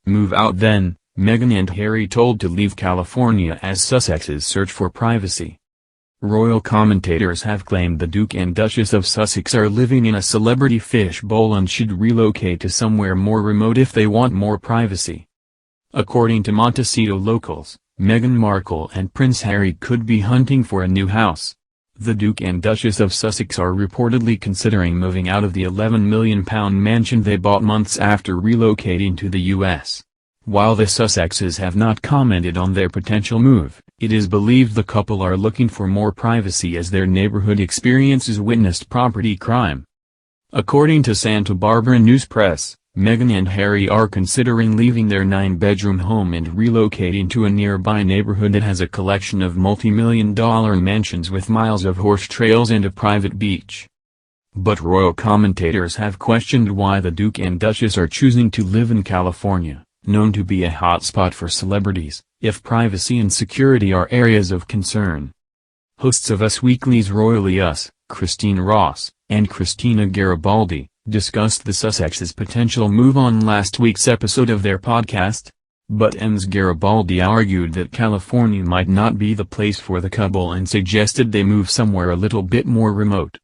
Move out then, Meghan and Harry told to leave California as Sussexes search for privacy. Royal commentators have claimed the Duke and Duchess of Sussex are living in a celebrity fishbowl and should relocate to somewhere more remote if they want more privacy. According to Montecito locals, Meghan Markle and Prince Harry could be hunting for a new house. The Duke and Duchess of Sussex are reportedly considering moving out of the £11 million mansion they bought months after relocating to the U.S. While the Sussexes have not commented on their potential move, it is believed the couple are looking for more privacy as their neighborhood experiences witnessed property crime. According to Santa Barbara News Press, Meghan and Harry are considering leaving their 9-bedroom home and relocating to a nearby neighborhood that has a collection of multi-million-dollar mansions with miles of horse trails and a private beach. But royal commentators have questioned why the Duke and Duchess are choosing to live in California, known to be a hotspot for celebrities, if privacy and security are areas of concern. Hosts of Us Weekly's Royally Us, Christine Ross, and Christina Garibaldi, discussed the Sussexes' potential move on last week's episode of their podcast. But Ms. Garibaldi argued that California might not be the place for the couple and suggested they move somewhere a little bit more remote.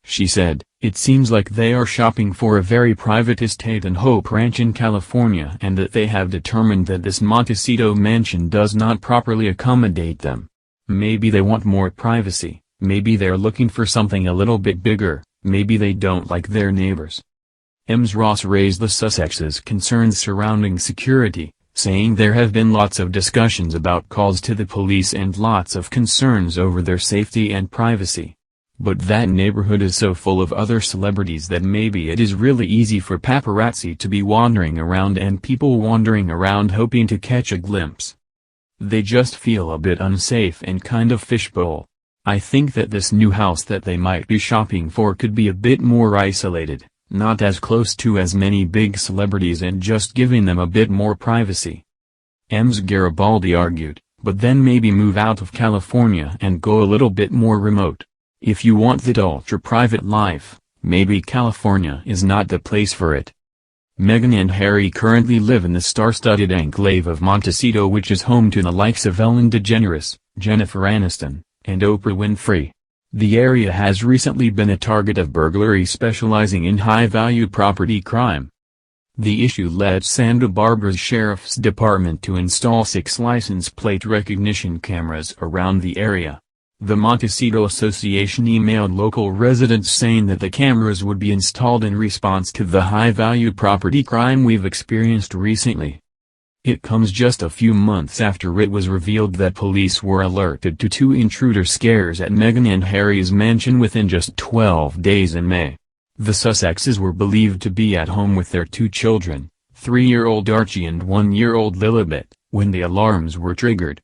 She said, "It seems like they are shopping for a very private estate and Hope Ranch in California and that they have determined that this Montecito mansion does not properly accommodate them. Maybe they want more privacy, maybe they're looking for something a little bit bigger, maybe they don't like their neighbors." Ms. Ross raised the Sussexes' concerns surrounding security, saying there have been lots of discussions about calls to the police and lots of concerns over their safety and privacy. But that neighborhood is so full of other celebrities that maybe it is really easy for paparazzi to be wandering around and people wandering around hoping to catch a glimpse. They just feel a bit unsafe and kind of fishbowl. I think that this new house that they might be shopping for could be a bit more isolated, not as close to as many big celebrities and just giving them a bit more privacy. Ms. Garibaldi argued, but then maybe move out of California and go a little bit more remote. If you want that ultra-private life, maybe California is not the place for it. Meghan and Harry currently live in the star-studded enclave of Montecito, which is home to the likes of Ellen DeGeneres, Jennifer Aniston, and Oprah Winfrey. The area has recently been a target of burglary specializing in high-value property crime. The issue led Santa Barbara's Sheriff's Department to install 6 license plate recognition cameras around the area. The Montecito Association emailed local residents saying that the cameras would be installed in response to the high-value property crime we've experienced recently. It comes just a few months after it was revealed that police were alerted to 2 intruder scares at Meghan and Harry's mansion within just 12 days in May. The Sussexes were believed to be at home with their 2 children, 3-year-old Archie and 1-year-old Lilibet, when the alarms were triggered.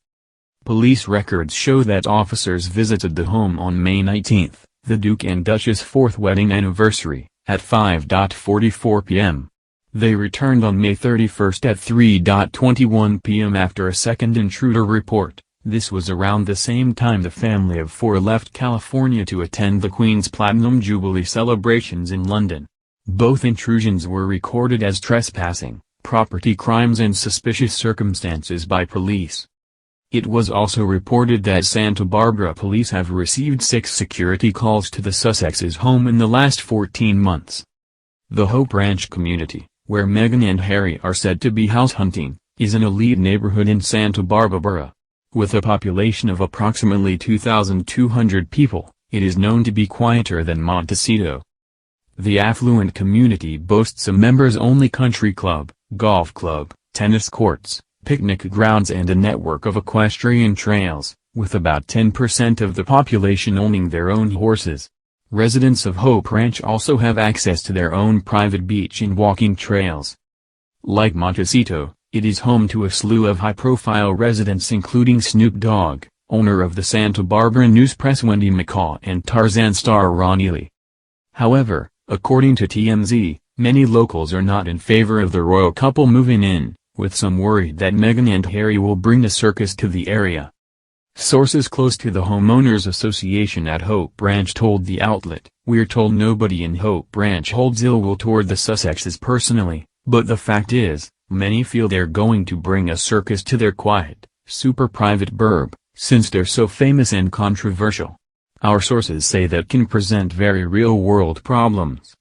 Police records show that officers visited the home on May 19, the Duke and Duchess' 4th wedding anniversary, at 5:44 p.m. They returned on May 31 at 3:21 p.m. after a second intruder report. This was around the same time the family of 4 left California to attend the Queen's Platinum Jubilee celebrations in London. Both intrusions were recorded as trespassing, property crimes and suspicious circumstances by police. It was also reported that Santa Barbara police have received 6 security calls to the Sussexes' home in the last 14 months. The Hope Ranch community, where Meghan and Harry are said to be house hunting, is an elite neighborhood in Santa Barbara. With a population of approximately 2,200 people, it is known to be quieter than Montecito. The affluent community boasts a members-only country club, golf club, tennis courts, picnic grounds and a network of equestrian trails, with about 10% of the population owning their own horses. Residents of Hope Ranch also have access to their own private beach and walking trails. Like Montecito, it is home to a slew of high-profile residents including Snoop Dogg, owner of the Santa Barbara News Press Wendy McCaw and Tarzan star Ron Ely. However, according to TMZ, many locals are not in favor of the royal couple moving in, with some worried that Meghan and Harry will bring the circus to the area. Sources close to the Homeowners Association at Hope Ranch told the outlet, "We're told nobody in Hope Ranch holds ill will toward the Sussexes personally, but the fact is, Many feel they're going to bring a circus to their quiet, super private burb, since they're so famous and controversial. Our sources say that can present very real-world problems.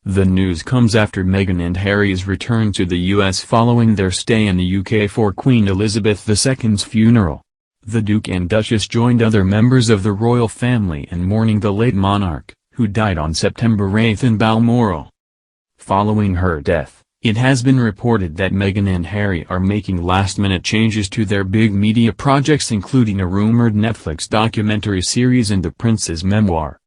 The news comes after Meghan and Harry's return to the US following their stay in the UK for Queen Elizabeth II's funeral. The Duke and Duchess joined other members of the royal family in mourning the late monarch, who died on September 8 in Balmoral. Following her death, it has been reported that Meghan and Harry are making last-minute changes to their big media projects, including a rumored Netflix documentary series and the prince's memoir.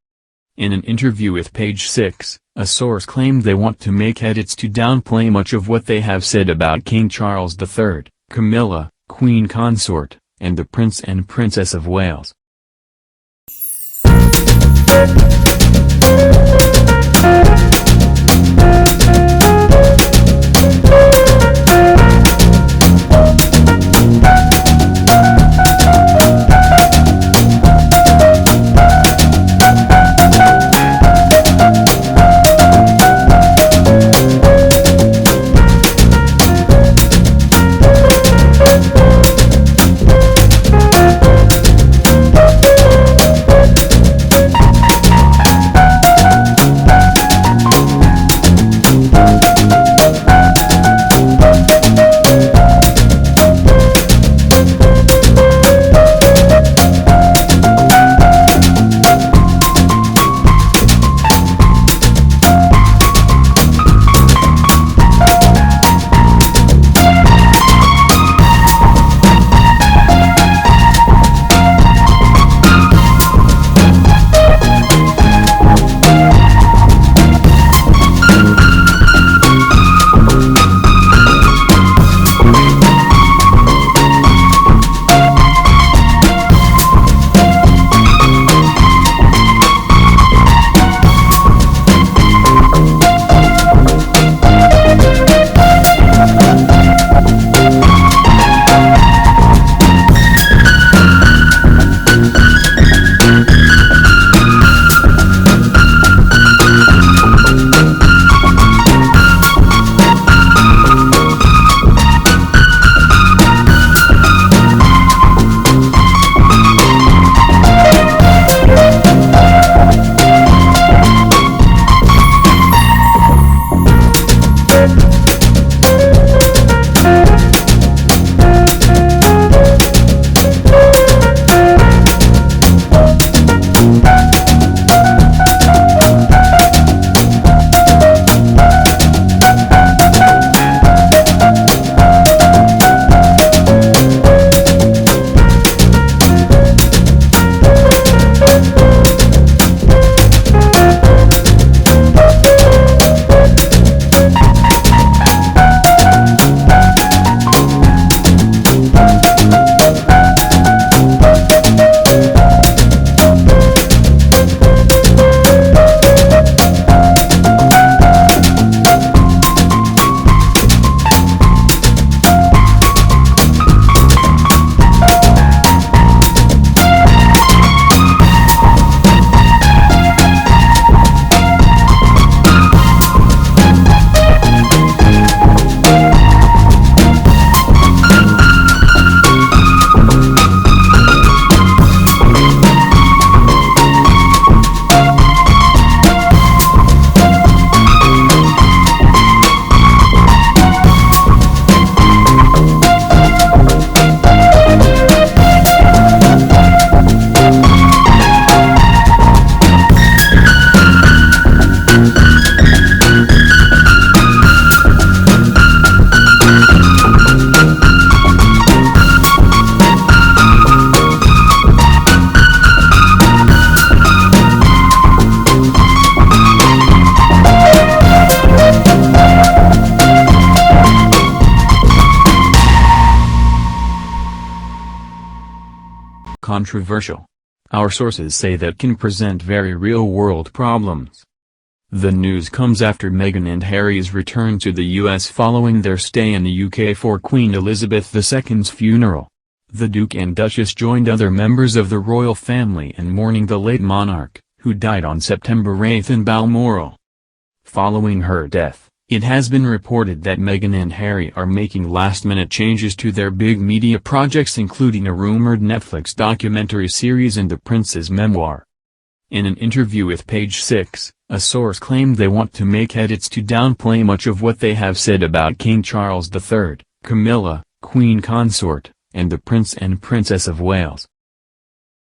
In an interview with Page Six, a source claimed they want to make edits to downplay much of what they have said about King Charles III, Camilla, Queen Consort, and the Prince and Princess of Wales. Controversial. Our sources say that can present very real-world problems. The news comes after Meghan and Harry's return to the US following their stay in the UK for Queen Elizabeth II's funeral. The Duke and Duchess joined other members of the royal family in mourning the late monarch, who died on September 8 in Balmoral. Following her death, It has been reported that Meghan and Harry are making last-minute changes to their big media projects, including a rumored Netflix documentary series and the prince's memoir. In an interview with Page Six, a source claimed they want to make edits to downplay much of what they have said about King Charles III, Camilla, Queen Consort, and the Prince and Princess of Wales.